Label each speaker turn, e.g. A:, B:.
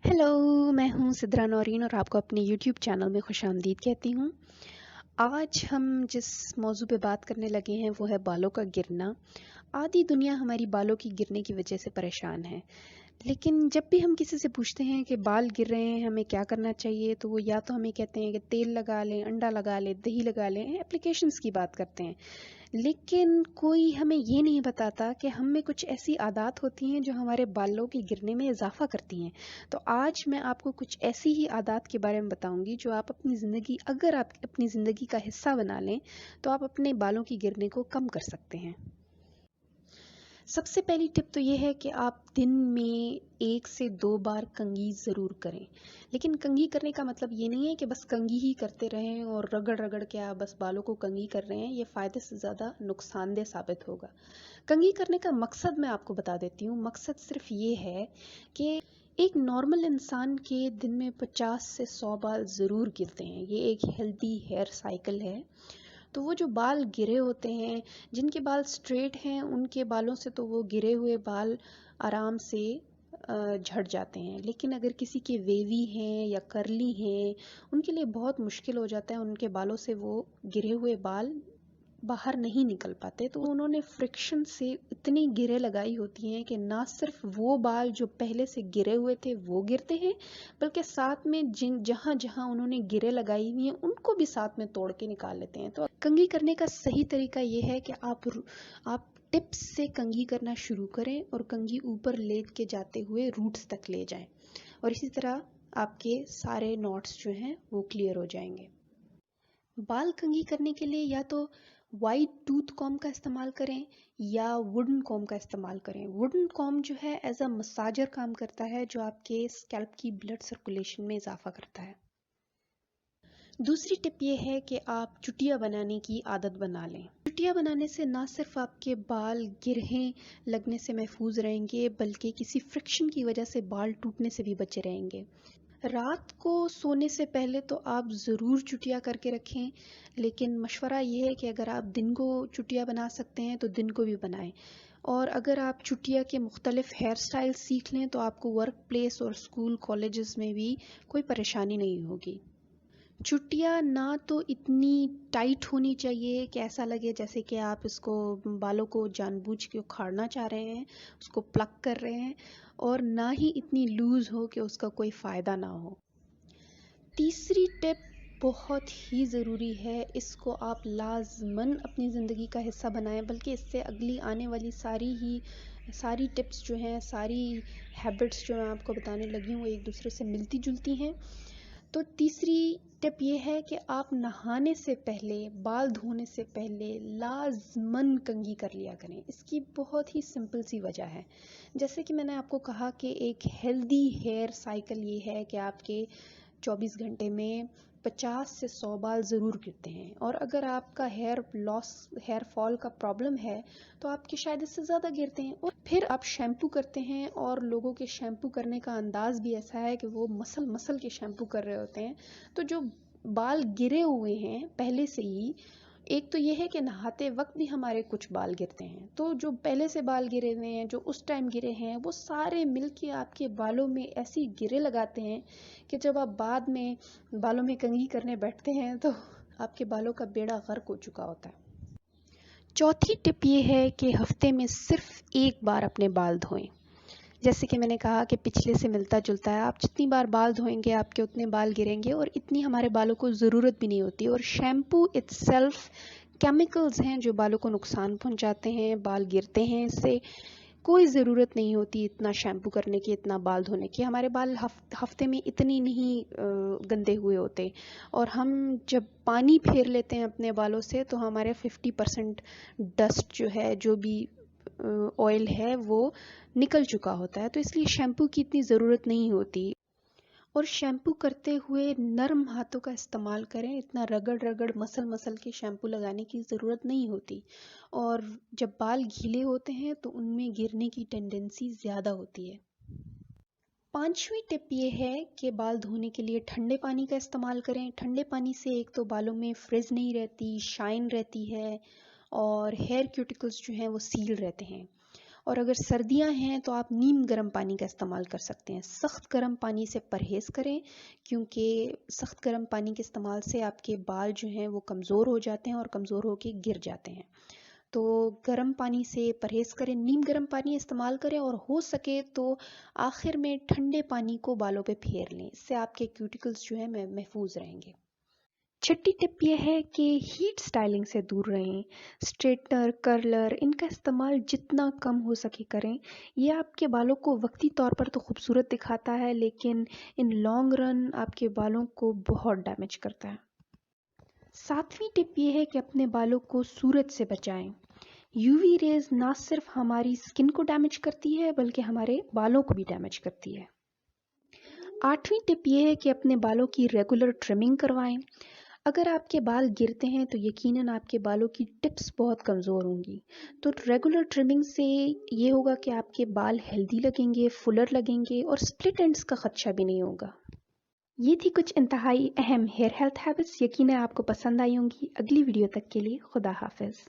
A: Hello, मैं हूँ सिद्रा नौरीन और आपको अपने यूट्यूब चैनल में खुशामदीद कहती हूँ। आज हम जिस मौजू पे बात करने लगे हैं वो है बालों का गिरना। आधी दुनिया हमारी बालों की गिरने की वजह से परेशान है, लेकिन जब भी हम किसी से पूछते हैं कि बाल गिर रहे हैं हमें क्या करना चाहिए, तो वो या तो हमें कहते हैं कि तेल लगा लें, अंडा लगा लें, दही लगा लें, एप्लीकेशंस की बात करते हैं। लेकिन कोई हमें ये नहीं बताता कि हम में कुछ ऐसी आदत होती हैं जो हमारे बालों के गिरने में इजाफा करती हैं। तो आज मैं आपको कुछ ऐसी ही आदत के बारे में बताऊंगी जो आप अपनी ज़िंदगी अगर आप अपनी ज़िंदगी का हिस्सा बना लें तो आप अपने बालों की गिरने को कम कर सकते हैं। सबसे पहली टिप तो ये है कि आप दिन में 1 से 2 बार कंघी ज़रूर करें। लेकिन कंघी करने का मतलब ये नहीं है कि बस कंघी ही करते रहें और रगड़ रगड़ के आप बस बालों को कंघी कर रहे हैं। ये फ़ायदे से ज़्यादा नुकसानदेह साबित होगा। कंघी करने का मकसद मैं आपको बता देती हूँ। मकसद सिर्फ ये है कि एक नॉर्मल इंसान के दिन में 50 से 100 बाल ज़रूर गिरते हैं। ये एक हेल्दी हेयर साइकिल है। तो वो जो बाल गिरे होते हैं, जिनके बाल स्ट्रेट हैं, उनके बालों से तो वो गिरे हुए बाल आराम से झड़ जाते हैं। लेकिन अगर किसी के वेवी हैं या करली हैं, उनके लिए बहुत मुश्किल हो जाता है। उनके बालों से वो गिरे हुए बाल बाहर नहीं निकल पाते। तो उन्होंने फ्रिक्शन से इतनी गिरे लगाई होती हैं कि ना सिर्फ वो बाल जो पहले से गिरे हुए थे वो गिरते हैं, बल्कि साथ में जिन जहाँ जहाँ उन्होंने गिरे लगाई हुई हैं उनको भी साथ में तोड़ के निकाल लेते हैं। तो कंघी करने का सही तरीका ये है कि आप टिप्स से कंघी करना शुरू करें और कंघी ऊपर लेट के जाते हुए रूट्स तक ले जाएं, और इसी तरह आपके सारे नॉट्स जो हैं वो क्लियर हो जाएंगे। बाल कंघी करने के लिए या तो वाइट टूथ कॉम्ब का इस्तेमाल करें या वुडन कॉम्ब का इस्तेमाल करें। वुडन कॉम्ब जो है एज अ मसाजर काम करता है, जो आपके स्कैल्प की ब्लड सर्कुलेशन में इजाफा करता है। दूसरी टिप ये है कि आप चुटिया बनाने की आदत बना लें। चुटिया बनाने से ना सिर्फ आपके बाल गिरहें लगने से महफूज रहेंगे, बल्कि किसी फ्रिक्शन की वजह से बाल टूटने से भी बचे रहेंगे। रात को सोने से पहले तो आप ज़रूर चुटिया करके रखें, लेकिन मशवरा ये है कि अगर आप दिन को चुटिया बना सकते हैं तो दिन को भी बनाएं। और अगर आप चुटिया के मुख्तलिफ हेयर स्टाइल सीख लें तो आपको वर्क प्लेस और स्कूल कॉलेजेस में भी कोई परेशानी नहीं होगी। चुटिया ना तो इतनी टाइट होनी चाहिए कि ऐसा लगे जैसे कि आप इसको बालों को जानबूझ के उखाड़ना चाह रहे हैं, उसको प्लग कर रहे हैं, और ना ही इतनी लूज़ हो कि उसका कोई फ़ायदा ना हो। तीसरी टिप बहुत ही ज़रूरी है, इसको आप लाज़मन अपनी ज़िंदगी का हिस्सा बनाएं, बल्कि इससे अगली आने वाली सारी टिप्स जो हैं, सारी हैबिट्स जो मैं आपको बताने लगी हूँ वो एक दूसरे से मिलती जुलती हैं। तो तीसरी टिप ये है कि आप नहाने से पहले, बाल धोने से पहले लाज़मन कंघी कर लिया करें। इसकी बहुत ही सिंपल सी वजह है। जैसे कि मैंने आपको कहा कि एक हेल्दी हेयर साइकिल ये है कि आपके 24 घंटे में 50 से 100 बाल ज़रूर गिरते हैं। और अगर आपका हेयर फॉल का प्रॉब्लम है तो आपके शायद इससे ज़्यादा गिरते हैं। और फिर आप शैम्पू करते हैं, और लोगों के शैम्पू करने का अंदाज भी ऐसा है कि वो मसल के शैम्पू कर रहे होते हैं। तो जो बाल गिरे हुए हैं पहले से ही, एक तो ये है कि नहाते वक्त भी हमारे कुछ बाल गिरते हैं, तो जो पहले से बाल गिरे हुए हैं, जो उस टाइम गिरे हैं, वो सारे मिलके आपके बालों में ऐसी गिरे लगाते हैं कि जब आप बाद में बालों में कंघी करने बैठते हैं तो आपके बालों का बेड़ा गर्क हो चुका होता है। चौथी टिप ये है कि हफ्ते में सिर्फ एक बार अपने बाल धोएं। जैसे कि मैंने कहा कि पिछले से मिलता जुलता है, आप जितनी बार बाल धोएंगे आपके उतने बाल गिरेंगे, और इतनी हमारे बालों को ज़रूरत भी नहीं होती। और शैम्पू इटसेल्फ केमिकल्स हैं जो बालों को नुकसान पहुंचाते हैं, बाल गिरते हैं इससे। कोई ज़रूरत नहीं होती इतना शैम्पू करने की, इतना बाल धोने की। हमारे बाल हफ्ते में इतनी नहीं गंदे हुए होते, और हम जब पानी फेर लेते हैं अपने बालों से तो हमारे 50% डस्ट जो है, जो भी ऑयल है, वो निकल चुका होता है। तो इसलिए शैम्पू की इतनी ज़रूरत नहीं होती। और शैम्पू करते हुए नरम हाथों का इस्तेमाल करें, इतना रगड़ रगड़ मसल के शैम्पू लगाने की ज़रूरत नहीं होती। और जब बाल गीले होते हैं तो उनमें गिरने की टेंडेंसी ज़्यादा होती है। पांचवी टिप ये है कि बाल धोने के लिए ठंडे पानी का इस्तेमाल करें। ठंडे पानी से एक तो बालों में फ्रिज नहीं रहती, शाइन रहती है, और हेयर क्यूटिकल्स जो हैं वो सील रहते हैं। اور اگر سردیاں ہیں تو آپ نیم گرم پانی کا استعمال کر سکتے ہیں. سخت گرم پانی سے پرہیز کریں کیونکہ سخت گرم پانی کے استعمال سے آپ کے بال جو ہیں وہ کمزور ہو جاتے ہیں اور کمزور ہو کے گر جاتے ہیں. تو گرم پانی سے پرہیز کریں، نیم گرم پانی استعمال کریں، اور ہو سکے تو آخر میں ٹھنڈے پانی کو بالوں پہ پھیر لیں. اس سے آپ کے کیوٹیکلز جو ہیں محفوظ رہیں گے. چھٹی ٹپ یہ ہے کہ ہیٹ سٹائلنگ سے دور رہیں. اسٹریٹنر، کرلر، ان کا استعمال جتنا کم ہو سکے کریں. یہ آپ کے بالوں کو وقتی طور پر تو خوبصورت دکھاتا ہے لیکن ان لانگ رن آپ کے بالوں کو بہت ڈیمیج کرتا ہے. 7ویں ٹپ یہ ہے کہ اپنے بالوں کو سورج سے بچائیں. یو وی ریز نہ صرف ہماری سکن کو ڈیمیج کرتی ہے بلکہ ہمارے بالوں کو بھی ڈیمیج کرتی ہے. 8ویں ٹپ یہ ہے کہ اپنے بالوں کی ریگولر ٹرمنگ کروائیں. اگر آپ کے بال گرتے ہیں تو یقیناً آپ کے بالوں کی ٹپس بہت کمزور ہوں گی. تو ریگولر ٹرمنگ سے یہ ہوگا کہ آپ کے بال ہیلدی لگیں گے، فلر لگیں گے اور سپلٹ اینڈز کا خدشہ بھی نہیں ہوگا. یہ تھی کچھ انتہائی اہم ہیئر ہیلتھ ہیبٹس. یقیناً آپ کو پسند آئی ہوں گی. اگلی ویڈیو تک کے لیے خدا حافظ.